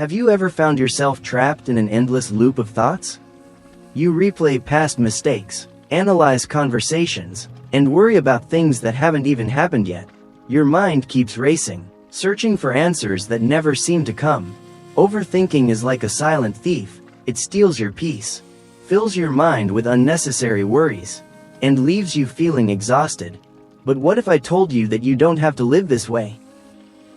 Have you ever found yourself trapped in an endless loop of thoughts? You replay past mistakes, analyze conversations, and worry about things that haven't even happened yet. Your mind keeps racing, searching for answers that never seem to come. Overthinking is like a silent thief. It steals your peace, fills your mind with unnecessary worries, and leaves you feeling exhausted. But what if I told you that you don't have to live this way?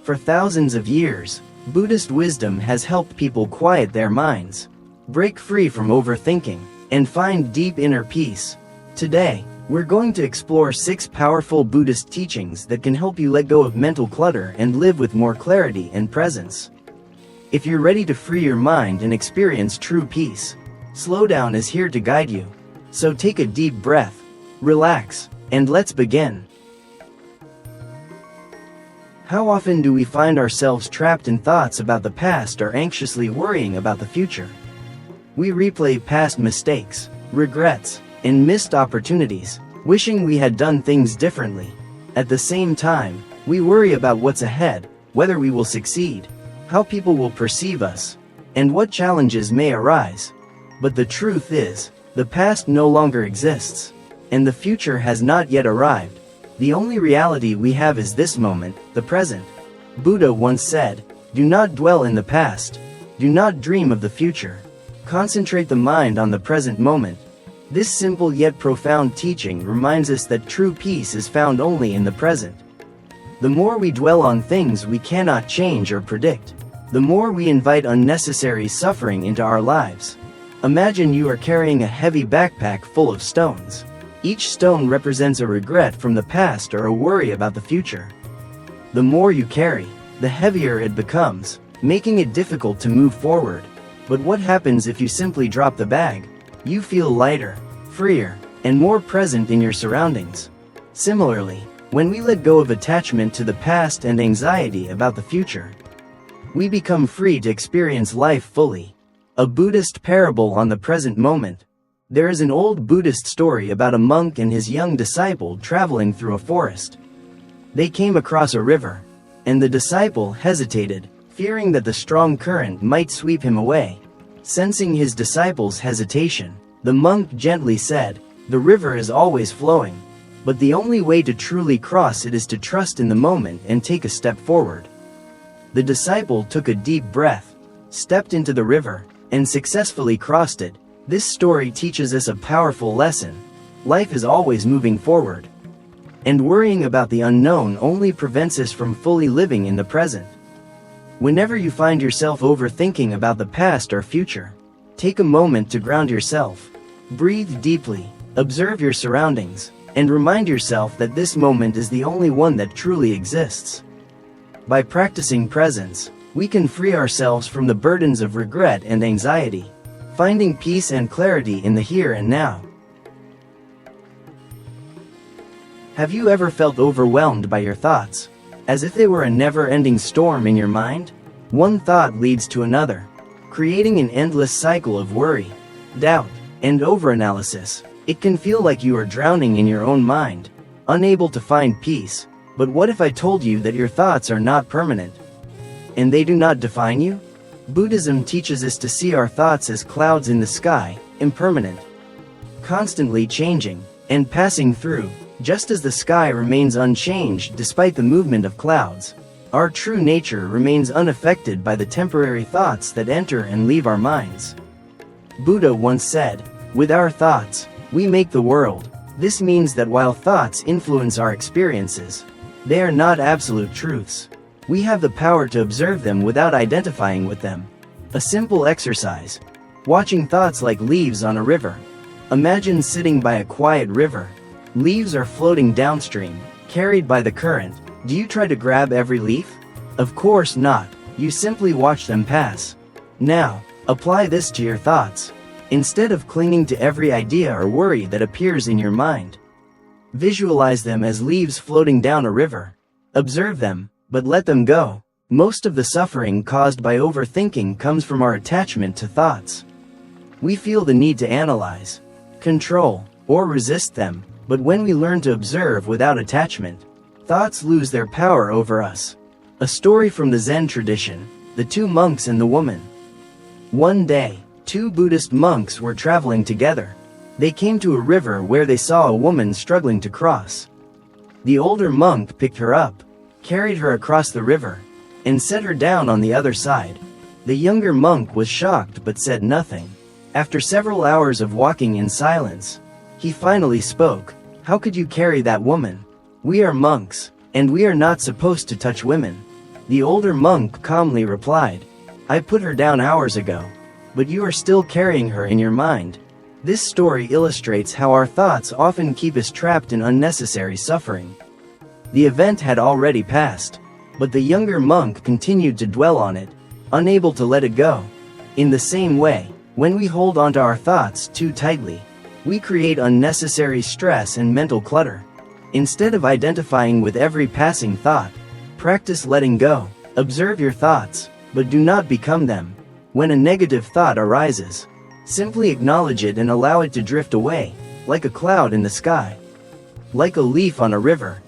For thousands of years, Buddhist wisdom has helped people quiet their minds, break free from overthinking, and find deep inner peace. Today, we're going to explore 6 powerful Buddhist teachings that can help you let go of mental clutter and live with more clarity and presence. If you're ready to free your mind and experience true peace, Slow Down is here to guide you. So take a deep breath, relax, and let's begin. How often do we find ourselves trapped in thoughts about the past or anxiously worrying about the future? We replay past mistakes, regrets, and missed opportunities, wishing we had done things differently. At the same time, we worry about what's ahead, whether we will succeed, how people will perceive us, and what challenges may arise. But the truth is, the past no longer exists, and the future has not yet arrived. The only reality we have is this moment, the present. Buddha once said, "Do not dwell in the past. Do not dream of the future. Concentrate the mind on the present moment." This simple yet profound teaching reminds us that true peace is found only in the present. The more we dwell on things we cannot change or predict, the more we invite unnecessary suffering into our lives. Imagine you are carrying a heavy backpack full of stones. Each stone represents a regret from the past or a worry about the future. The more you carry, the heavier it becomes, making it difficult to move forward. But what happens if you simply drop the bag? You feel lighter, freer, and more present in your surroundings. Similarly, when we let go of attachment to the past and anxiety about the future, we become free to experience life fully. A Buddhist parable on the present moment. There is an old Buddhist story about a monk and his young disciple traveling through a forest. They came across a river, and the disciple hesitated, fearing that the strong current might sweep him away. Sensing his disciple's hesitation, the monk gently said, "The river is always flowing, but the only way to truly cross it is to trust in the moment and take a step forward." The disciple took a deep breath, stepped into the river, and successfully crossed it. This story teaches us a powerful lesson. Life is always moving forward, and worrying about the unknown only prevents us from fully living in the present. Whenever you find yourself overthinking about the past or future, take a moment to ground yourself. Breathe deeply, observe your surroundings, and remind yourself that this moment is the only one that truly exists. By practicing presence, we can free ourselves from the burdens of regret and anxiety, finding peace and clarity in the here and now. Have you ever felt overwhelmed by your thoughts, as if they were a never-ending storm in your mind? One thought leads to another, creating an endless cycle of worry, doubt, and overanalysis. It can feel like you are drowning in your own mind, unable to find peace. But what if I told you that your thoughts are not permanent, and they do not define you? Buddhism teaches us to see our thoughts as clouds in the sky, impermanent, constantly changing, and passing through. Just as the sky remains unchanged despite the movement of clouds, our true nature remains unaffected by the temporary thoughts that enter and leave our minds. Buddha once said, "With our thoughts, we make the world." This means that while thoughts influence our experiences, they are not absolute truths. We have the power to observe them without identifying with them. A simple exercise. Watching thoughts like leaves on a river. Imagine sitting by a quiet river. Leaves are floating downstream, carried by the current. Do you try to grab every leaf? Of course not. You simply watch them pass. Now, apply this to your thoughts. Instead of clinging to every idea or worry that appears in your mind, visualize them as leaves floating down a river. Observe them, but let them go. Most of the suffering caused by overthinking comes from our attachment to thoughts. We feel the need to analyze, control, or resist them, but when we learn to observe without attachment, thoughts lose their power over us. A story from the Zen tradition. The Two Monks and the Woman. One day, two Buddhist monks were traveling together. They came to a river where they saw a woman struggling to cross. The older monk picked her up, carried her across the river, and set her down on the other side. The younger monk was shocked but said nothing. After several hours of walking in silence, he finally spoke. "How could you carry that woman? We are monks, and we are not supposed to touch women." The older monk calmly replied, "I put her down hours ago, but you are still carrying her in your mind." This story illustrates how our thoughts often keep us trapped in unnecessary suffering. The event had already passed, but the younger monk continued to dwell on it, unable to let it go. In the same way, when we hold onto our thoughts too tightly, we create unnecessary stress and mental clutter. Instead of identifying with every passing thought, practice letting go. Observe your thoughts, but do not become them. When a negative thought arises, simply acknowledge it and allow it to drift away, like a cloud in the sky, like a leaf on a river.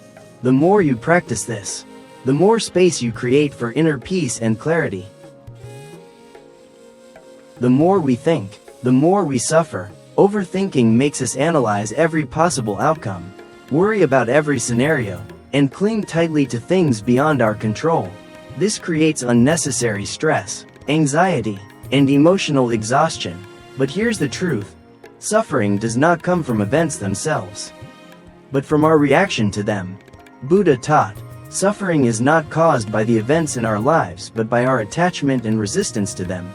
The more you practice this, the more space you create for inner peace and clarity. The more we think, the more we suffer. Overthinking makes us analyze every possible outcome, worry about every scenario, and cling tightly to things beyond our control. This creates unnecessary stress, anxiety, and emotional exhaustion. But here's the truth: suffering does not come from events themselves, but from our reaction to them. Buddha taught, suffering is not caused by the events in our lives but by our attachment and resistance to them.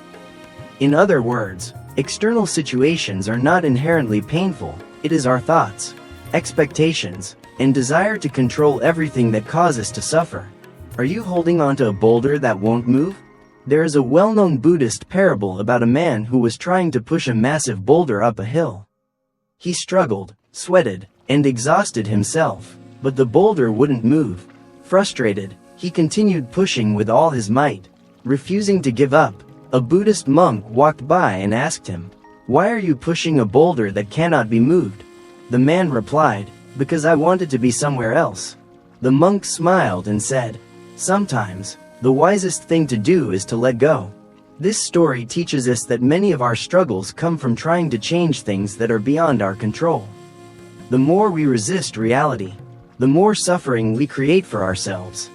In other words, external situations are not inherently painful. It is our thoughts, expectations, and desire to control everything that cause us to suffer. Are you holding onto a boulder that won't move? There is a well-known Buddhist parable about a man who was trying to push a massive boulder up a hill. He struggled, sweated, and exhausted himself, but the boulder wouldn't move. Frustrated, he continued pushing with all his might, refusing to give up. A Buddhist monk walked by and asked him, "Why are you pushing a boulder that cannot be moved?" The man replied, "Because I wanted to be somewhere else." The monk smiled and said, "Sometimes, the wisest thing to do is to let go." This story teaches us that many of our struggles come from trying to change things that are beyond our control. The more we resist reality, the more suffering we create for ourselves.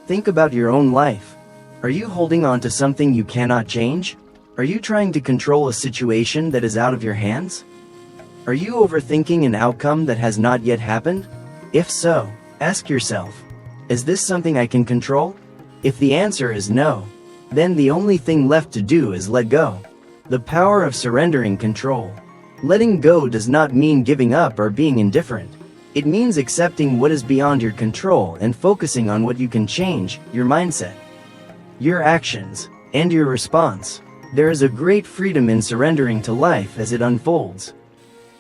Think about your own life. Are you holding on to something you cannot change? Are you trying to control a situation that is out of your hands? Are you overthinking an outcome that has not yet happened? If so, ask yourself, is this something I can control? If the answer is no, then the only thing left to do is let go. The power of surrendering control. Letting go does not mean giving up or being indifferent. It means accepting what is beyond your control and focusing on what you can change: your mindset, your actions, and your response. There is a great freedom in surrendering to life as it unfolds,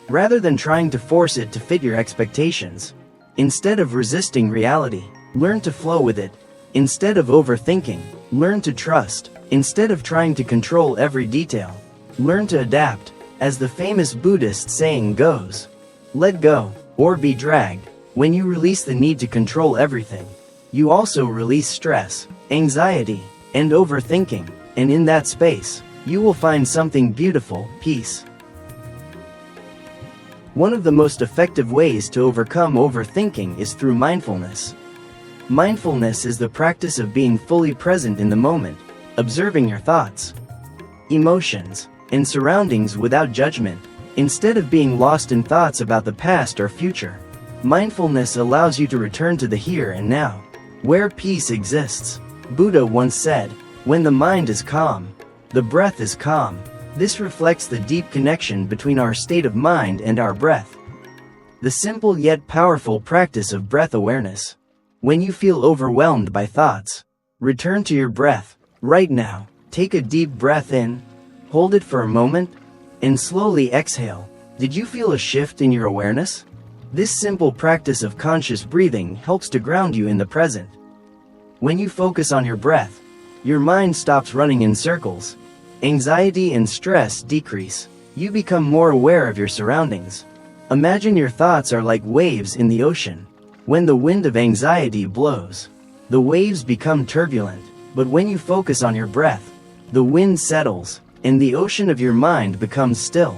rather than trying to force it to fit your expectations. Instead of resisting reality, learn to flow with it. Instead of overthinking, learn to trust. Instead of trying to control every detail, learn to adapt. As the famous Buddhist saying goes, let go, or be dragged. When you release the need to control everything, you also release stress, anxiety, and overthinking, and in that space, you will find something beautiful: peace. One of the most effective ways to overcome overthinking is through mindfulness. Mindfulness is the practice of being fully present in the moment, observing your thoughts, emotions, and surroundings without judgment. Instead of being lost in thoughts about the past or future, mindfulness allows you to return to the here and now, where peace exists. Buddha once said, "When the mind is calm, the breath is calm." This reflects the deep connection between our state of mind and our breath. The simple yet powerful practice of breath awareness. When you feel overwhelmed by thoughts, return to your breath. Right now, take a deep breath in, hold it for a moment, and slowly exhale. Did you feel a shift in your awareness? This simple practice of conscious breathing helps to ground you in the present. When you focus on your breath, your mind stops running in circles. Anxiety and stress decrease. You become more aware of your surroundings. Imagine your thoughts are like waves in the ocean. When the wind of anxiety blows, the waves become turbulent. But when you focus on your breath, the wind settles, and the ocean of your mind becomes still.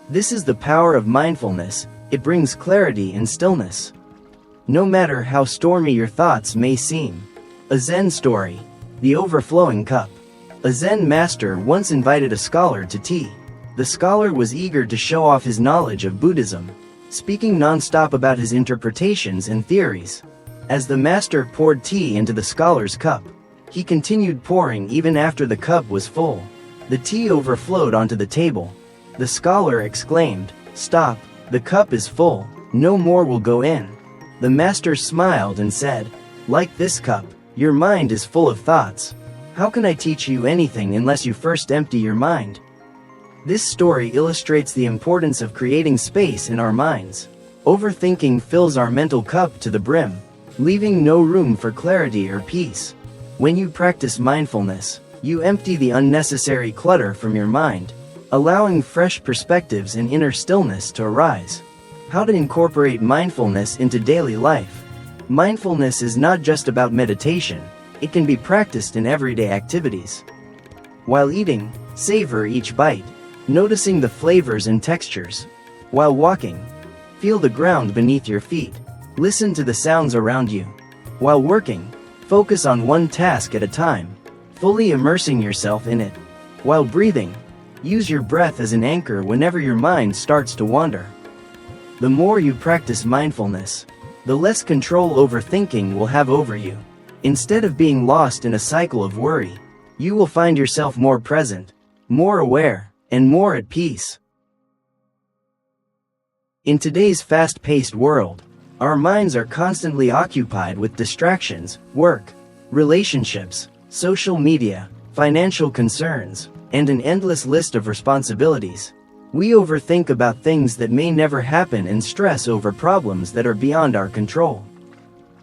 This is the power of mindfulness. It brings clarity and stillness. No matter how stormy your thoughts may seem. A Zen story. The overflowing cup. A Zen master once invited a scholar to tea. The scholar was eager to show off his knowledge of Buddhism, speaking non-stop about his interpretations and theories. As the master poured tea into the scholar's cup, he continued pouring even after the cup was full. The tea overflowed onto the table. The scholar exclaimed, "Stop, the cup is full, no more will go in." The master smiled and said, "Like this cup, your mind is full of thoughts. How can I teach you anything unless you first empty your mind?" This story illustrates the importance of creating space in our minds. Overthinking fills our mental cup to the brim, leaving no room for clarity or peace. When you practice mindfulness, you empty the unnecessary clutter from your mind, allowing fresh perspectives and inner stillness to arise. How to incorporate mindfulness into daily life. Mindfulness is not just about meditation, it can be practiced in everyday activities. While eating, savor each bite, noticing the flavors and textures. While walking, feel the ground beneath your feet, listen to the sounds around you. While working, focus on one task at a time, fully immersing yourself in it. While breathing, use your breath as an anchor whenever your mind starts to wander. The more you practice mindfulness, the less control overthinking will have over you. Instead of being lost in a cycle of worry, you will find yourself more present, more aware, and more at peace. In today's fast-paced world, our minds are constantly occupied with distractions, work, relationships, social media, financial concerns, and an endless list of responsibilities. We overthink about things that may never happen and stress over problems that are beyond our control.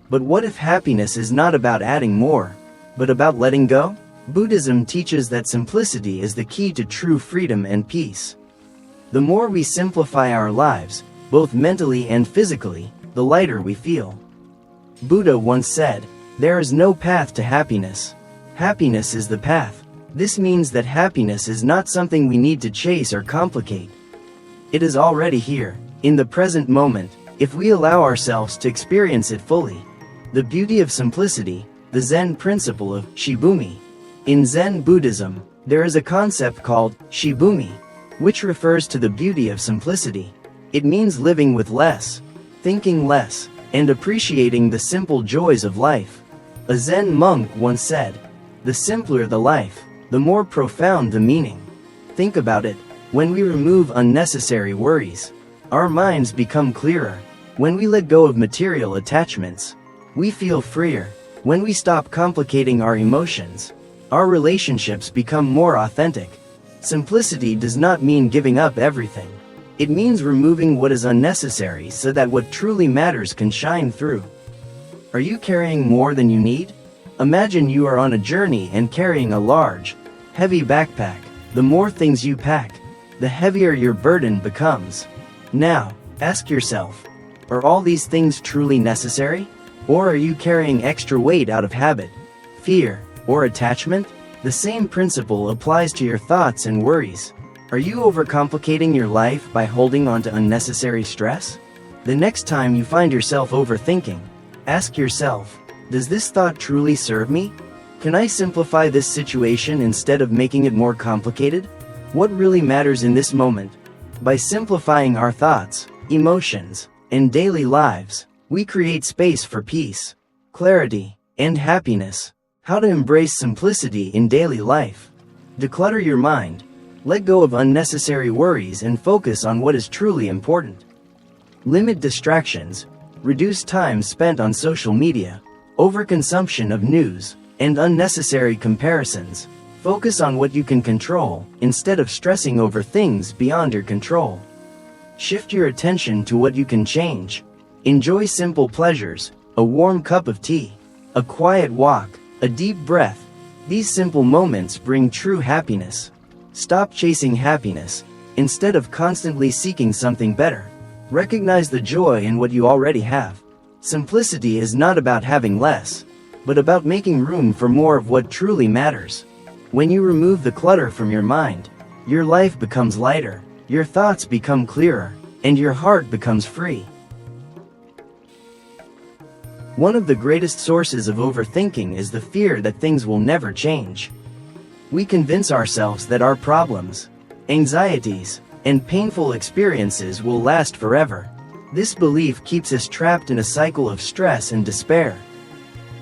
But what if happiness is not about adding more, but about letting go? Buddhism teaches that simplicity is the key to true freedom and peace. The more we simplify our lives, both mentally and physically, the lighter we feel. Buddha once said, "There is no path to happiness. Happiness is the path." This means that happiness is not something we need to chase or complicate. It is already here, in the present moment, if we allow ourselves to experience it fully. The beauty of simplicity, the Zen principle of shibumi. In Zen Buddhism, there is a concept called shibumi, which refers to the beauty of simplicity. It means living with less, thinking less, and appreciating the simple joys of life. A Zen monk once said, "The simpler the life, the more profound the meaning." Think about it. When we remove unnecessary worries, our minds become clearer. When we let go of material attachments, we feel freer. When we stop complicating our emotions, our relationships become more authentic. Simplicity does not mean giving up everything. It means removing what is unnecessary so that what truly matters can shine through. Are you carrying more than you need? Imagine you are on a journey and carrying a large, heavy backpack. The more things you pack, the heavier your burden becomes. Now, ask yourself, are all these things truly necessary? Or are you carrying extra weight out of habit, fear, or attachment? The same principle applies to your thoughts and worries. Are you overcomplicating your life by holding on to unnecessary stress? The next time you find yourself overthinking, ask yourself, does this thought truly serve me? Can I simplify this situation instead of making it more complicated? What really matters in this moment? By simplifying our thoughts, emotions, and daily lives, we create space for peace, clarity, and happiness. How to embrace simplicity in daily life. Declutter your mind. Let go of unnecessary worries and focus on what is truly important. Limit distractions. Reduce time spent on social media, overconsumption of news, and unnecessary comparisons. Focus on what you can control, instead of stressing over things beyond your control. Shift your attention to what you can change. Enjoy simple pleasures, a warm cup of tea, a quiet walk, a deep breath. These simple moments bring true happiness. Stop chasing happiness. Instead of constantly seeking something better, recognize the joy in what you already have. Simplicity is not about having less. but about making room for more of what truly matters. When you remove the clutter from your mind, your life becomes lighter, your thoughts become clearer, and your heart becomes free. One of the greatest sources of overthinking is the fear that things will never change. We convince ourselves that our problems, anxieties, and painful experiences will last forever. This belief keeps us trapped in a cycle of stress and despair.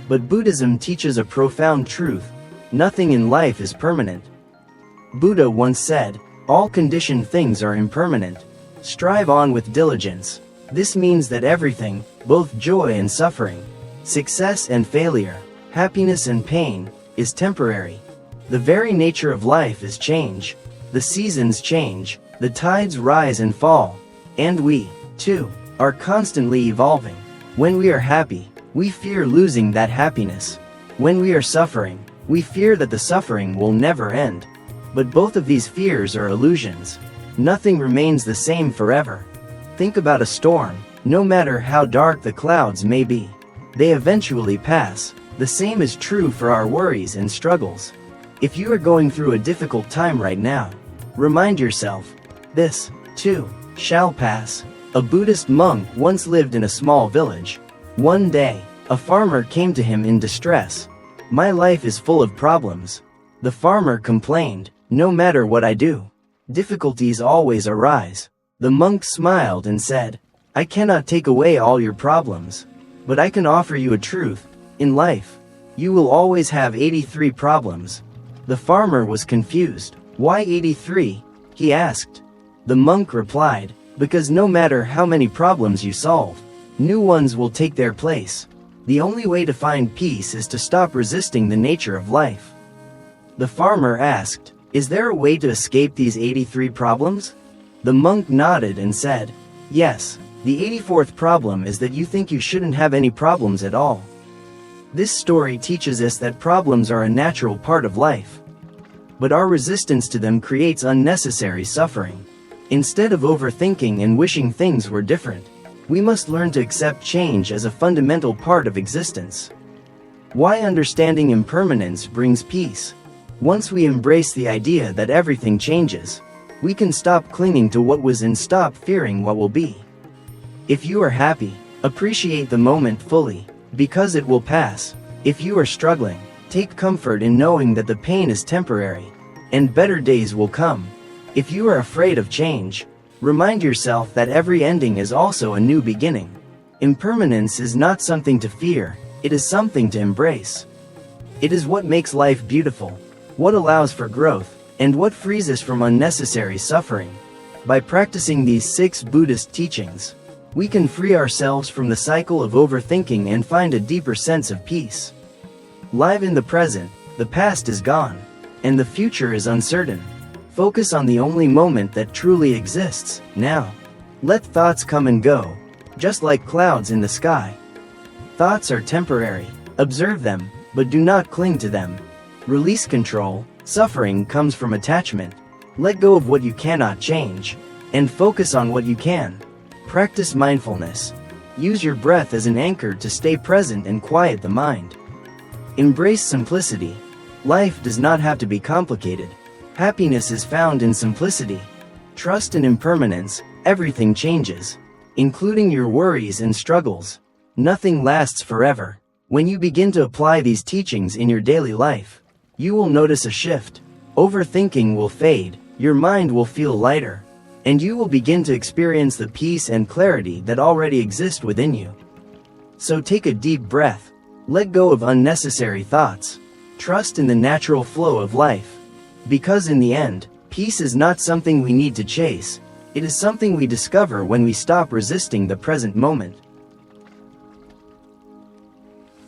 But Buddhism teaches a profound truth: nothing in life is permanent. Buddha once said, "All conditioned things are impermanent. Strive on with diligence." This means that everything, both joy and suffering, success and failure, happiness and pain, is temporary. The very nature of life is change. The seasons change, the tides rise and fall, and we, too, are constantly evolving. When we are happy, we fear losing that happiness. When we are suffering, we fear that the suffering will never end. But both of these fears are illusions. Nothing remains the same forever. Think about a storm. No matter how dark the clouds may be, they eventually pass. The same is true for our worries and struggles. If you are going through a difficult time right now, remind yourself, this, too, shall pass. A Buddhist monk once lived in a small village. One day, a farmer came to him in distress. "My life is full of problems." The farmer complained, "No matter what I do, difficulties always arise." The monk smiled and said, "I cannot take away all your problems, but I can offer you a truth. In life, you will always have 83 problems." The farmer was confused. "Why 83?" he asked. The monk replied, "Because no matter how many problems you solve, new ones will take their place. The only way to find peace is to stop resisting the nature of life." The farmer asked, "Is there a way to escape these 83 problems?" The monk nodded and said, "Yes, the 84th problem is that you think you shouldn't have any problems at all." This story teaches us that problems are a natural part of life, but our resistance to them creates unnecessary suffering. Instead of overthinking and wishing things were different, we must learn to accept change as a fundamental part of existence. Why understanding impermanence brings peace. Once we embrace the idea that everything changes, we can stop clinging to what was and stop fearing what will be. If you are happy, appreciate the moment fully, because it will pass. If you are struggling, take comfort in knowing that the pain is temporary, and better days will come. If you are afraid of change, remind yourself that every ending is also a new beginning. Impermanence is not something to fear, it is something to embrace. It is what makes life beautiful, what allows for growth, and what frees us from unnecessary suffering. By practicing these 6 Buddhist teachings, we can free ourselves from the cycle of overthinking and find a deeper sense of peace. Live in the present, the past is gone, and the future is uncertain. Focus on the only moment that truly exists, now. Let thoughts come and go, just like clouds in the sky. Thoughts are temporary. Observe them, but do not cling to them. Release control. Suffering comes from attachment. Let go of what you cannot change, and focus on what you can. Practice mindfulness. Use your breath as an anchor to stay present and quiet the mind. Embrace simplicity. Life does not have to be complicated. Happiness is found in simplicity. Trust in impermanence. Everything changes, including your worries and struggles. Nothing lasts forever. When you begin to apply these teachings in your daily life, you will notice a shift. Overthinking will fade, your mind will feel lighter, and you will begin to experience the peace and clarity that already exist within you. So take a deep breath. Let go of unnecessary thoughts. Trust in the natural flow of life. Because in the end, peace is not something we need to chase. It is something we discover when we stop resisting the present moment.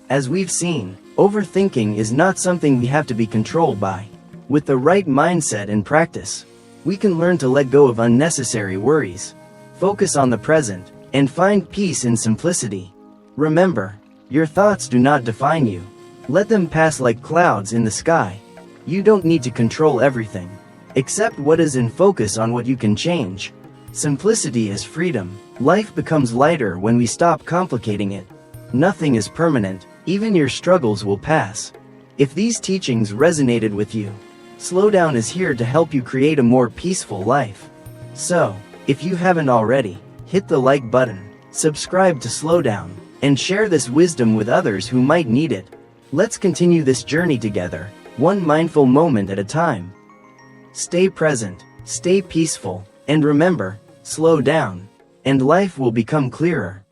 As we've seen, overthinking is not something we have to be controlled by. With the right mindset and practice, we can learn to let go of unnecessary worries, focus on the present, and find peace in simplicity. Remember, your thoughts do not define you. Let them pass like clouds in the sky. You don't need to control everything. Accept what is and focus on what you can change. Simplicity is freedom. Life becomes lighter when we stop complicating it. Nothing is permanent, Even your struggles will pass. If these teachings resonated with you, Slow Down is here to help you create a more peaceful life. So, if you haven't already, hit the like button, subscribe to Slow Down, and share this wisdom with others who might need it. Let's continue this journey together, one mindful moment at a time. Stay present, stay peaceful, and remember, slow down, and life will become clearer.